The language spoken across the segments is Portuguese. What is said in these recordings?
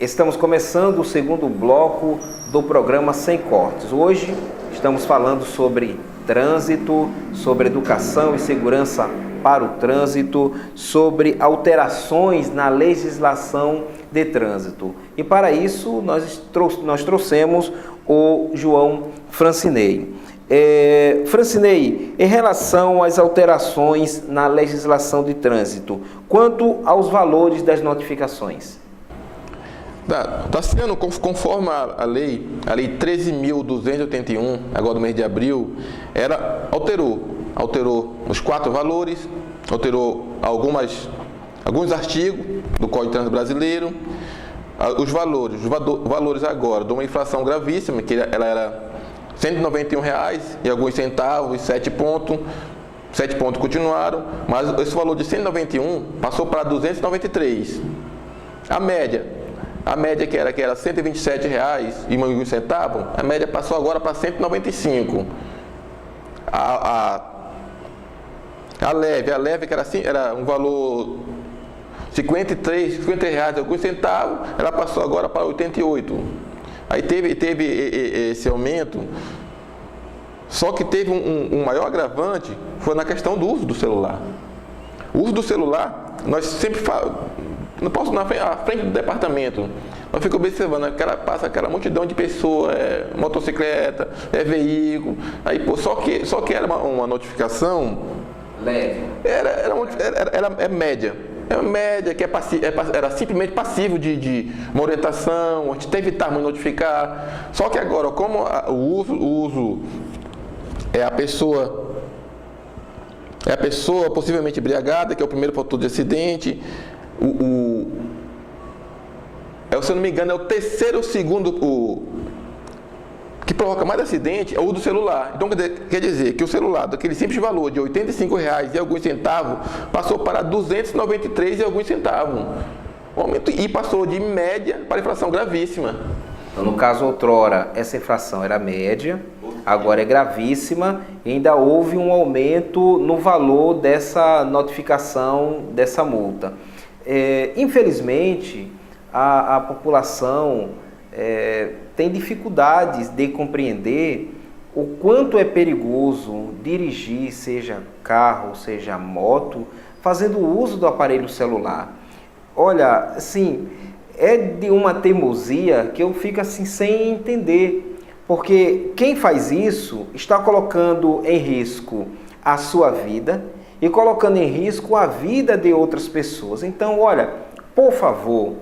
Estamos começando o segundo bloco do programa Sem Cortes. Hoje estamos falando sobre trânsito, sobre educação e segurança para o trânsito, sobre alterações na legislação de trânsito. E para isso nós trouxemos o João Francinei. Francinei, em relação às alterações na legislação de trânsito, quanto aos valores das notificações? Está sendo, conforme a lei 13.281, agora do mês de abril, alterou os 4 valores, alterou alguns artigos do Código de Trânsito Brasileiro, os valores agora de uma infração gravíssima, que ela era R$ 191 e alguns centavos, 7 pontos continuaram, mas esse valor de 191 passou para 293. A média que era R$ 127 e alguns centavos, a média passou agora para 195. A leve que era um valor R$ 50 e alguns centavos, ela passou agora para 88. Aí teve esse aumento, só que teve um maior agravante, foi na questão do uso do celular. O uso do celular, nós sempre falamos, não posso na frente do departamento, nós ficamos observando, passa aquela multidão de pessoas, motocicleta, veículo, aí só que era uma notificação leve, era média. É uma média que era simplesmente passivo de uma orientação, a gente teve que muito notificar. Só que agora, como o uso é a pessoa possivelmente embriagada, que é o primeiro fator de acidente, se eu não me engano, é o terceiro ou segundo que provoca mais acidente, é o uso do celular. Então quer dizer que o celular, daquele simples valor de R$ 85 e alguns centavos, passou para R$ 293 e alguns centavos. E passou de média para infração gravíssima. Então, no caso, outrora, essa infração era média, agora é gravíssima, e ainda houve um aumento no valor dessa notificação, dessa multa. Infelizmente, a população tem dificuldades de compreender o quanto é perigoso dirigir, seja carro, seja moto, fazendo uso do aparelho celular. Olha, assim, é de uma teimosia que eu fico assim sem entender, porque quem faz isso está colocando em risco a sua vida e colocando em risco a vida de outras pessoas. Então, olha, por favor,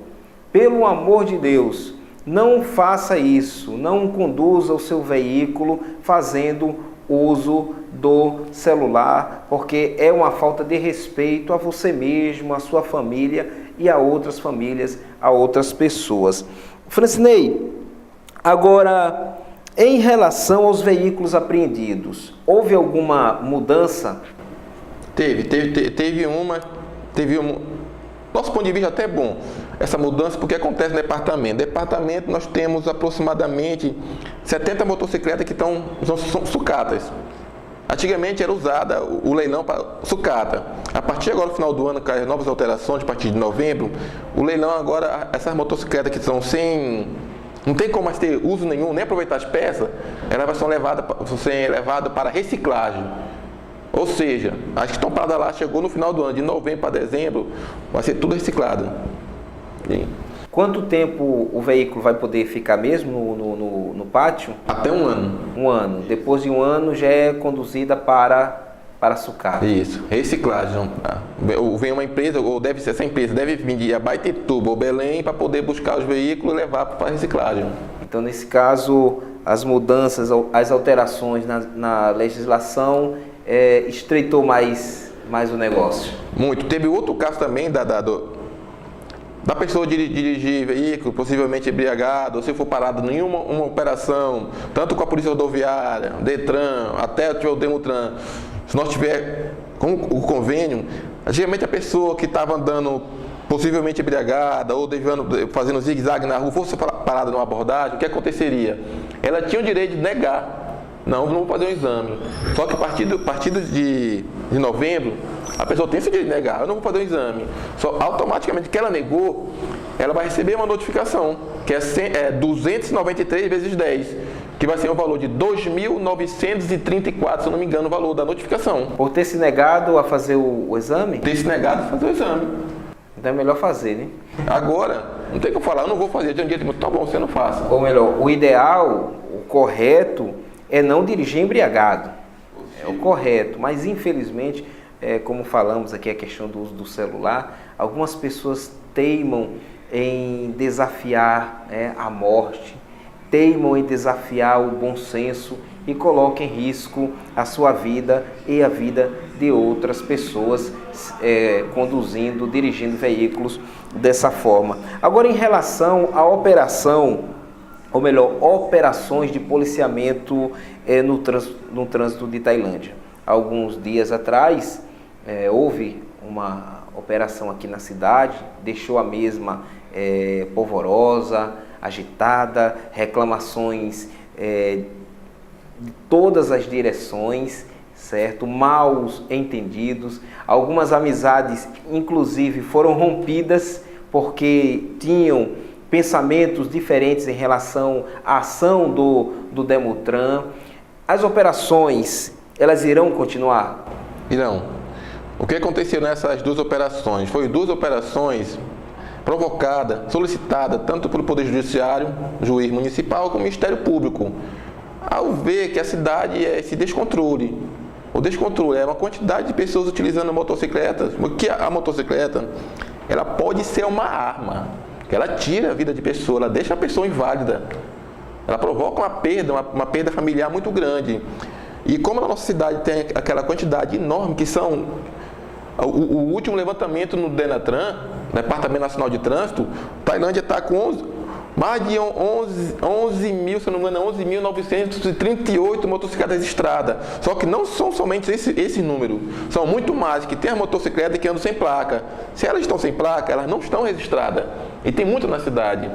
pelo amor de Deus, não faça isso, não conduza o seu veículo fazendo uso do celular, porque é uma falta de respeito a você mesmo, a sua família e a outras famílias, a outras pessoas. Francinei, agora, em relação aos veículos apreendidos, houve alguma mudança? Teve uma. Nosso ponto de vista até é bom essa mudança, porque acontece no departamento. No departamento nós temos aproximadamente 70 motocicletas que são sucatas. Antigamente era usada o leilão para sucata. A partir agora do final do ano, com as novas alterações, a partir de novembro, o leilão agora, essas motocicletas que são não tem como mais ter uso nenhum, nem aproveitar as peças, elas vão ser levadas para reciclagem. Ou seja, as que estão paradas lá, chegou no final do ano, de novembro para dezembro, vai ser tudo reciclado. Sim. Quanto tempo o veículo vai poder ficar mesmo no pátio? Até um ano. Um ano. Depois de um ano já é conduzida para sucata. Isso, reciclagem. Vem uma empresa, ou deve ser essa empresa, deve vir de Abaetetuba ou Belém para poder buscar os veículos e levar para reciclagem. Então, nesse caso, as mudanças, as alterações na legislação estreitou mais o negócio. Muito. Teve outro caso também da pessoa dirigir veículo, possivelmente embriagado, ou se for parado em uma operação, tanto com a Polícia Rodoviária, Detran, até o Demutran, se nós tiver com o convênio, geralmente a pessoa que estava andando possivelmente embriagada ou fazendo zigue-zague na rua, fosse parada numa abordagem, o que aconteceria? Ela tinha o direito de negar. Não vou fazer um exame. Só que a partir de novembro, A pessoa tem esse direito de negar, eu não vou fazer o exame. Só automaticamente que ela negou, ela vai receber uma notificação, que é 293 vezes 10, que vai ser um valor de 2.934, se eu não me engano, o valor da notificação. Por ter se negado a fazer o exame? Ter se negado a fazer o exame. Então é melhor fazer, né? Agora, não tem o que eu falar, eu não vou fazer. De um dia, tá bom, você não faça. Ou melhor, o ideal, o correto, é não dirigir embriagado. É o correto, mas infelizmente, como falamos aqui, a questão do uso do celular, algumas pessoas teimam em desafiar a morte, teimam em desafiar o bom senso e colocam em risco a sua vida e a vida de outras pessoas conduzindo, dirigindo veículos dessa forma. Agora, em relação à operação, ou melhor, operações de policiamento no trânsito de Tailândia. Alguns dias atrás, houve uma operação aqui na cidade, deixou a mesma polvorosa, agitada, reclamações de todas as direções, certo? Maus entendidos, algumas amizades inclusive foram rompidas porque tinham pensamentos diferentes em relação à ação do Demutran. As operações, elas irão continuar? Irão. O que aconteceu nessas duas operações? Foi duas operações provocadas, solicitadas tanto pelo Poder Judiciário, juiz municipal, como Ministério Público, ao ver que a cidade é esse descontrole. O descontrole é uma quantidade de pessoas utilizando motocicletas, porque a motocicleta, ela pode ser uma arma, que ela tira a vida de pessoa, ela deixa a pessoa inválida, ela provoca uma perda familiar muito grande. E como na nossa cidade tem aquela quantidade enorme que são... O último levantamento no Denatran, Departamento Nacional de Trânsito, Tailândia está com mais de 11 mil, se não me engano, 11.938 motocicletas de estrada. Só que não são somente esse número, são muito mais, que tem as motocicletas que andam sem placa. Se elas estão sem placa, elas não estão registradas. E tem muito na cidade.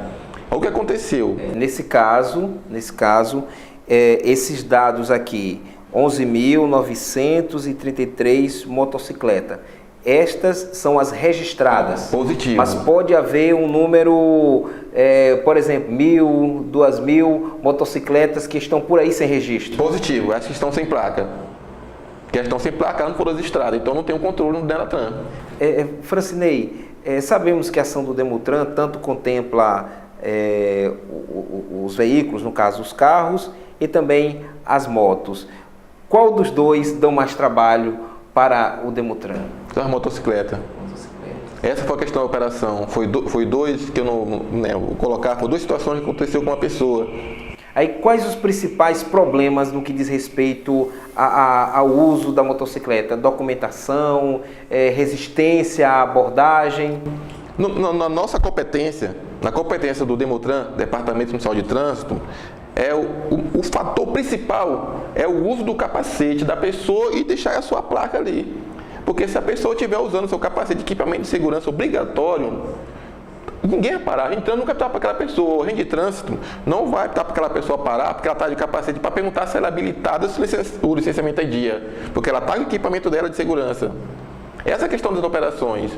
O que aconteceu? Nesse caso, esses dados aqui, 11.933 motocicletas. Estas são as registradas. Positivo. Mas pode haver um número, por exemplo, 1.000, 2.000 motocicletas que estão por aí sem registro. Positivo, essas que estão sem placa. Que estão sem placa, não foram registradas, então não tem um controle no Denatran. Francinei, sabemos que a ação do Demutran tanto contempla os veículos, no caso os carros, e também as motos. Qual dos dois dão mais trabalho para o Demutran? As motocicletas. Essa foi a questão da operação. Foi dois que eu não vou colocar, foram duas situações que aconteceu com uma pessoa. Aí, quais os principais problemas no que diz respeito ao uso da motocicleta? Documentação, resistência à abordagem? Na nossa competência, na competência do Demutran, Departamento Municipal de Trânsito, o fator principal é o uso do capacete da pessoa e deixar a sua placa ali. Porque se a pessoa estiver usando seu capacete de equipamento de segurança obrigatório, ninguém vai parar. Então nunca vai para aquela pessoa. O agente de trânsito não vai para aquela pessoa parar porque ela está de capacete para perguntar se ela é habilitada se o licenciamento é dia. Porque ela está com o equipamento dela de segurança. Essa é a questão das operações.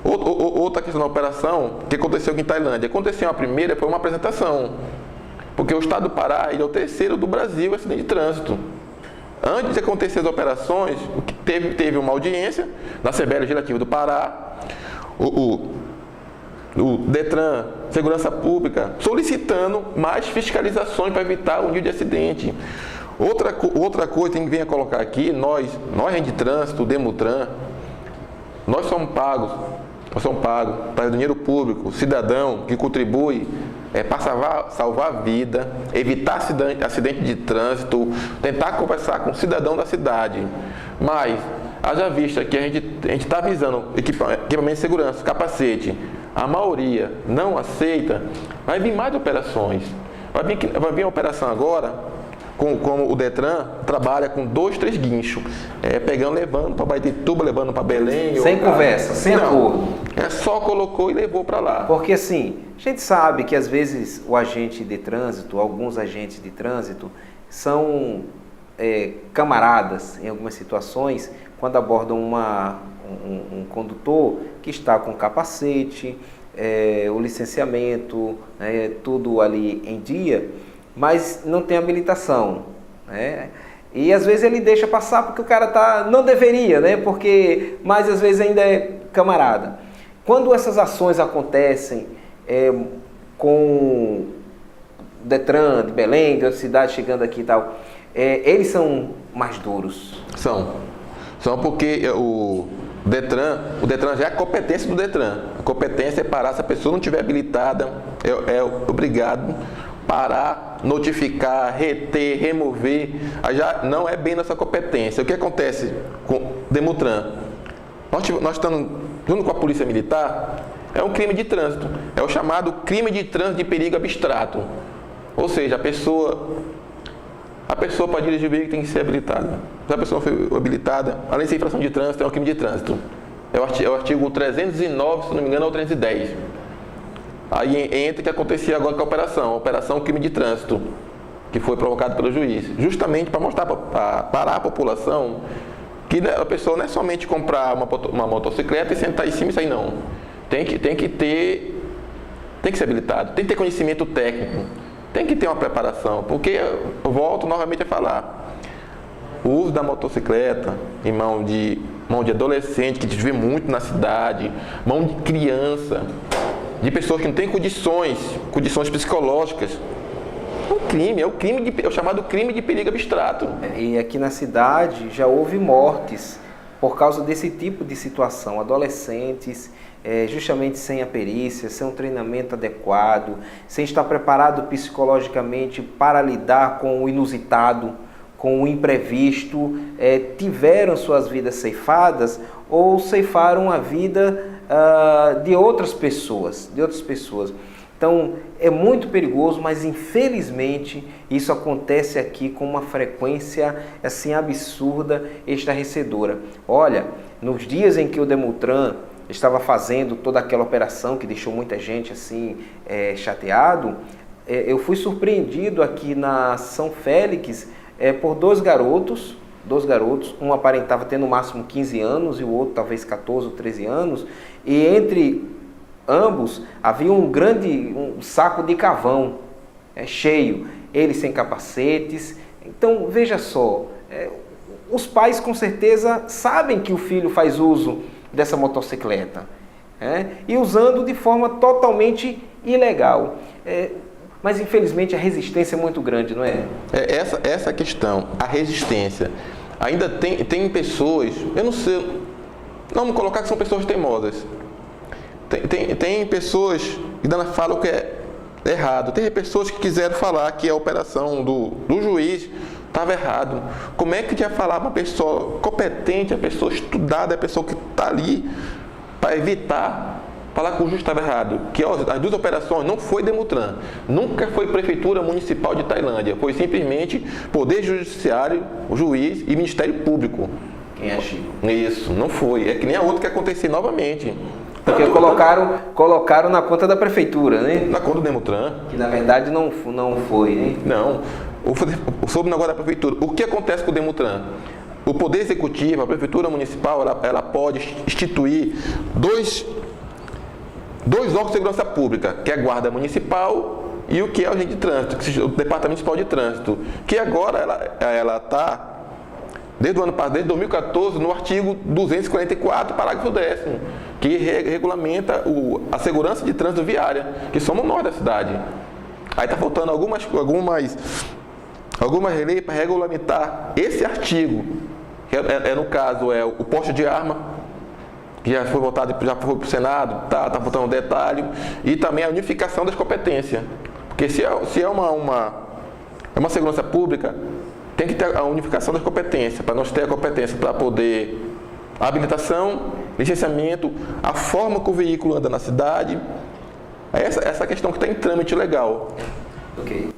Outra questão da operação que aconteceu aqui em Tailândia. Aconteceu a primeira, foi uma apresentação. Porque o estado do Pará ele é o terceiro do Brasil em acidente de trânsito. Antes de acontecer as operações, teve uma audiência na Assembleia Legislativa do Pará, o Detran, Segurança Pública, solicitando mais fiscalizações para evitar o nível de acidente. Outra coisa que vem a colocar aqui, nós de trânsito, o Demutran, nós somos pagos para dinheiro público, cidadão que contribui para salvar a vida, evitar acidente de trânsito, tentar conversar com o cidadão da cidade. Mas, haja vista que a gente está visando equipamento de segurança, capacete, a maioria não aceita, vai vir mais operações. Vai vir uma operação agora, como o Detran trabalha com 2, 3 guinchos, pegando, levando para Baitituba, levando para Belém. Sem conversa, sem acordo. Só colocou e levou para lá. Porque assim, a gente sabe que às vezes o agente de trânsito, alguns agentes de trânsito, são camaradas em algumas situações, quando abordam condutor que está com capacete, o licenciamento, tudo ali em dia, mas não tem habilitação, né? E às vezes ele deixa passar porque o cara não deveria, né? Mas às vezes ainda é camarada. Quando essas ações acontecem com o Detran de Belém, de outra cidade chegando aqui e tal, eles são mais duros? São porque o Detran já é a competência do Detran. A competência é parar, se a pessoa não estiver habilitada, é obrigado parar, notificar, reter, remover. Aí já não é bem nossa competência. O que acontece com o Demutran? Nós estamos junto com a Polícia Militar, é um crime de trânsito. É o chamado crime de trânsito de perigo abstrato. Ou seja, a pessoa para dirigir o veículo tem que ser habilitada. Se a pessoa foi habilitada, além de ser infração de trânsito, é um crime de trânsito. É o artigo 309, se não me engano, é o 310. Aí entra o que acontecia agora com a operação crime de trânsito, que foi provocado pelo juiz, justamente para mostrar, para a população, que a pessoa não é somente comprar uma motocicleta e sentar em cima e sair, não. Tem que ser habilitado, tem que ter conhecimento técnico, tem que ter uma preparação, porque eu volto novamente a falar, o uso da motocicleta em mão de adolescente, que a gente vê muito na cidade, mão de criança, de pessoas que não têm condições psicológicas, é o chamado crime de perigo abstrato. E aqui na cidade já houve mortes por causa desse tipo de situação, adolescentes justamente sem a perícia, sem um treinamento adequado, sem estar preparado psicologicamente para lidar com o inusitado, com o imprevisto, tiveram suas vidas ceifadas ou ceifaram a vida de outras pessoas. Então, é muito perigoso, mas infelizmente isso acontece aqui com uma frequência assim absurda, estarrecedora. Olha, nos dias em que o Demutran estava fazendo toda aquela operação que deixou muita gente assim chateado, eu fui surpreendido aqui na São Félix por dois garotos, um aparentava ter no máximo 15 anos e o outro talvez 14 ou 13 anos, e entre ambos havia um saco de carvão cheio, eles sem capacetes. Então veja só, os pais com certeza sabem que o filho faz uso dessa motocicleta e usando de forma totalmente ilegal. Mas infelizmente a resistência é muito grande, não é? Essa questão, a resistência. Ainda tem pessoas, eu não sei, não vamos colocar que são pessoas teimosas. Tem pessoas que falam que é errado. Tem pessoas que quiseram falar que a operação do juiz estava errado. Como é que ia falar uma pessoa competente, a pessoa estudada, a pessoa que está ali para evitar falar que o juiz estava errado? Que as duas operações não foi Demutran, nunca foi Prefeitura Municipal de Tailândia, foi simplesmente Poder Judiciário, o juiz e Ministério Público. Quem agiu? Isso, não foi. É que nem a outra que aconteceu novamente. Porque colocaram na conta da prefeitura, né? Na conta do Demutran. Que na verdade não foi, né? Não. Sobre o negócio da prefeitura. O que acontece com o Demutran? O Poder Executivo, a Prefeitura Municipal, ela pode instituir dois órgãos de segurança pública, que é a Guarda Municipal e o que é o agente de trânsito, o Departamento Municipal de Trânsito, que agora ela está, desde 2014, no artigo 244, parágrafo 10º, que regulamenta a segurança de trânsito viária, que somos nós da cidade. Aí está faltando algumas leis para regulamentar esse artigo, que no caso é o porte de arma, que já foi votado, já foi para o Senado, está faltando um detalhe, e também a unificação das competências. Porque se é uma segurança pública, tem que ter a unificação das competências, para nós ter a competência para poder habilitação, licenciamento, a forma que o veículo anda na cidade. Essa questão que está em trâmite legal. Ok.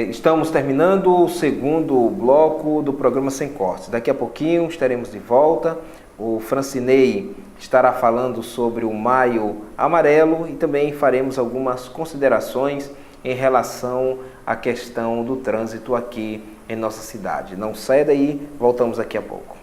Estamos terminando o segundo bloco do programa Sem Cortes. Daqui a pouquinho estaremos de volta. O Francinei estará falando sobre o Maio Amarelo e também faremos algumas considerações em relação à questão do trânsito aqui em nossa cidade. Não saia daí, voltamos daqui a pouco.